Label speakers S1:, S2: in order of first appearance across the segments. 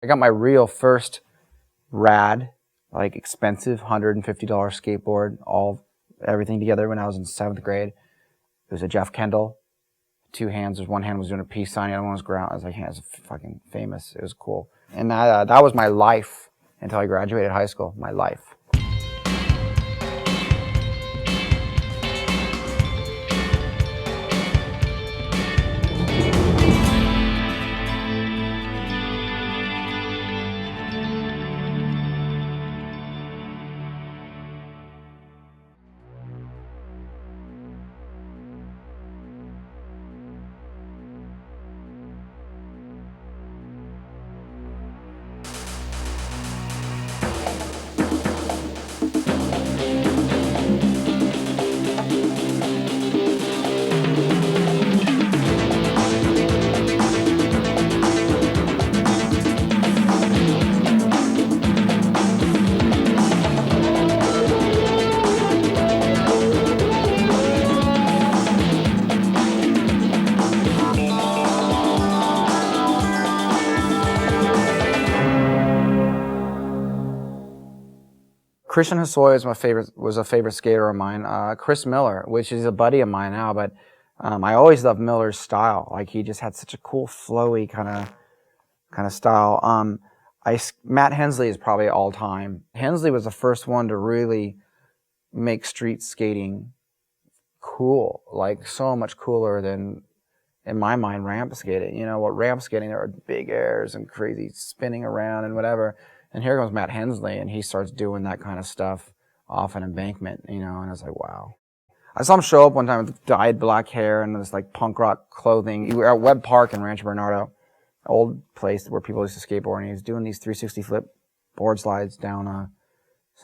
S1: I got my real first rad, like expensive $150 skateboard, everything together when I was in 7th grade. It was a Jeff Kendall, 2 hands. One hand was doing a peace sign, the other one was ground. I was like, yeah, it's fucking famous. It was cool. And that was my life until I graduated high school, my life. Christian Hosoi was a favorite skater of mine. Chris Miller, which is a buddy of mine now, but I always loved Miller's style. Like, he just had such a cool, flowy kind of style. Matt Hensley is probably all time. Hensley was the first one to really make street skating cool, like so much cooler than, in my mind, ramp skating. You know, what ramp skating, there are big airs and crazy spinning around and whatever. And here comes Matt Hensley, and he starts doing that kind of stuff off an embankment, you know, and I was like, wow. I saw him show up one time with dyed black hair and this like punk rock clothing. We were at Webb Park in Rancho Bernardo, old place where people used to skateboard, and he was doing these 360 flip board slides down a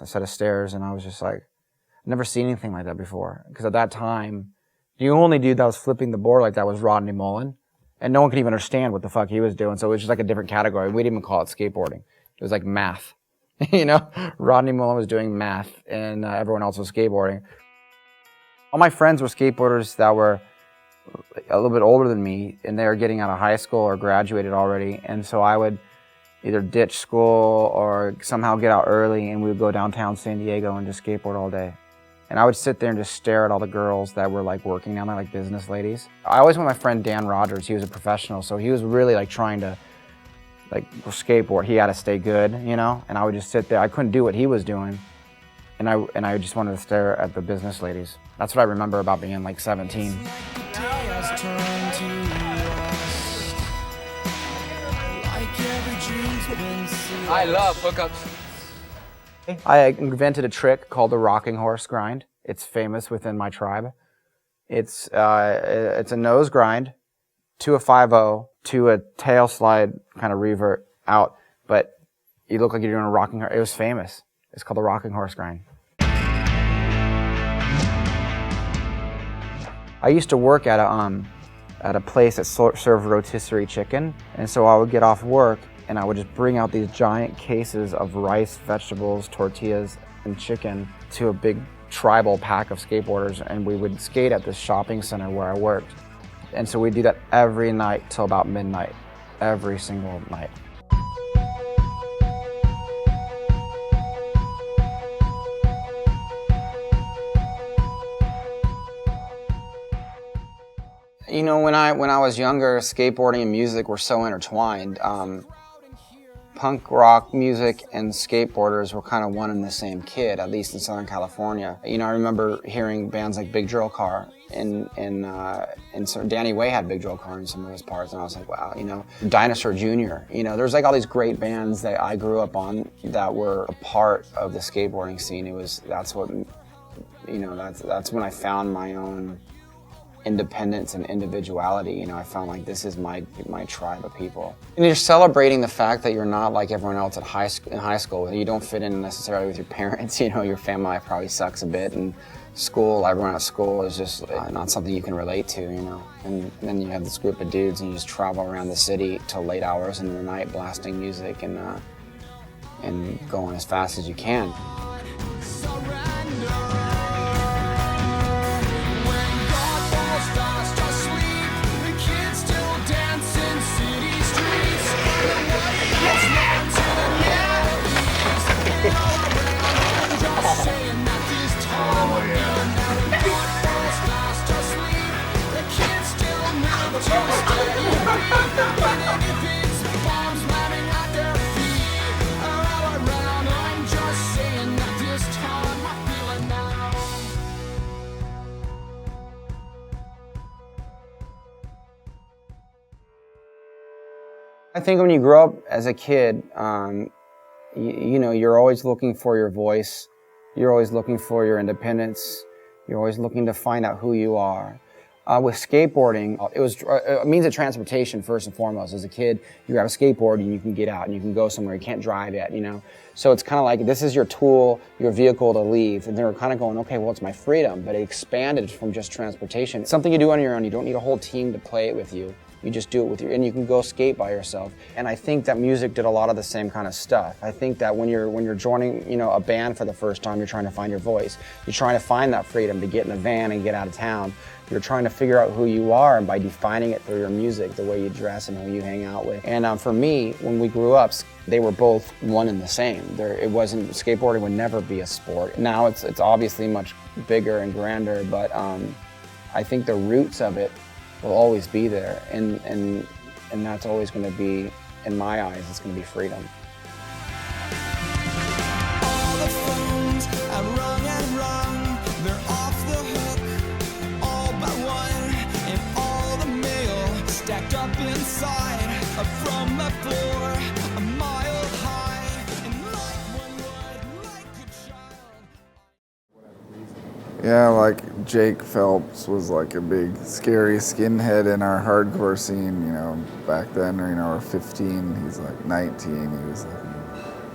S1: set of stairs, and I was just like, I've never seen anything like that before. Because at that time, the only dude that was flipping the board like that was Rodney Mullen, and no one could even understand what the fuck he was doing, so it was just like a different category. We didn't even call it skateboarding. It was like math, you know? Rodney Mullen was doing math, and everyone else was skateboarding. All my friends were skateboarders that were a little bit older than me, and they were getting out of high school or graduated already, and so I would either ditch school or somehow get out early, and we would go downtown San Diego and just skateboard all day. And I would sit there and just stare at all the girls that were like working down there, like business ladies. I always went with my friend Dan Rogers. He was a professional, so he was really like trying to like skateboard. He had to stay good, you know, and I would just sit there. I couldn't do what he was doing, and I just wanted to stare at the business ladies. That's what I remember about being like 17.
S2: I love hookups.
S1: I invented a trick called the rocking horse grind. It's famous within my tribe. It's a nose grind to a 5-0 to a tail slide kind of revert out, but you look like you're doing a rocking horse. It was famous. It's called the rocking horse grind. I used to work at a place that served rotisserie chicken, and so I would get off work and I would just bring out these giant cases of rice, vegetables, tortillas, and chicken to a big tribal pack of skateboarders, and we would skate at this shopping center where I worked. And so we'd do that every night till about midnight, every single night. You know, when I was younger, skateboarding and music were so intertwined. Punk rock music and skateboarders were kind of one and the same kid, at least in Southern California. You know, I remember hearing bands like Big Drill Car, and Danny Way had Big Drill Car in some of his parts, and I was like, wow, you know. Dinosaur Jr., you know, there's like all these great bands that I grew up on that were a part of the skateboarding scene. That's when I found my own independence and individuality. You know, I found like this is my tribe of people. And you're celebrating the fact that you're not like everyone else in high school. You don't fit in necessarily with your parents. You know, your family life probably sucks a bit, and everyone at school is just not something you can relate to, you know. And then you have this group of dudes and you just travel around the city till late hours into the night blasting music and going as fast as you can. I think when you grow up as a kid, you know, you're always looking for your voice. You're always looking for your independence. You're always looking to find out who you are. With skateboarding, it was a means of transportation first and foremost. As a kid, you grab a skateboard and you can get out and you can go somewhere you can't drive yet, you know? So it's kind of like, this is your tool, your vehicle to leave. And they were kind of going, okay, well, it's my freedom, but it expanded from just transportation. It's something you do on your own. You don't need a whole team to play it with you. You just do it with and you can go skate by yourself. And I think that music did a lot of the same kind of stuff. I think that when you're joining, you know, a band for the first time, you're trying to find your voice. You're trying to find that freedom to get in a van and get out of town. You're trying to figure out who you are, and by defining it through your music, the way you dress and who you hang out with. And for me, when we grew up, they were both one and the same. It wasn't, skateboarding would never be a sport. Now it's obviously much bigger and grander, but I think the roots of it will always be there, and that's always going to be, in my eyes, it's going to be freedom.
S3: All the phones are rung and rung, they're off the hook, all but one, and all the mail stacked up inside, up from the floor, a mile high, and like one would, like a child.
S4: Yeah, like Jake Phelps was like a big scary skinhead in our hardcore scene, you know, back then, or, you know, or 15, he's like 19, he was like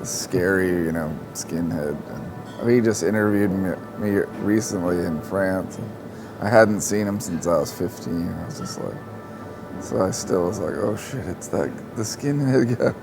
S4: a scary, you know, skinhead. And he just interviewed me recently in France, and I hadn't seen him since I was 15, I was just like, so I still was like, oh shit, it's the skinhead guy.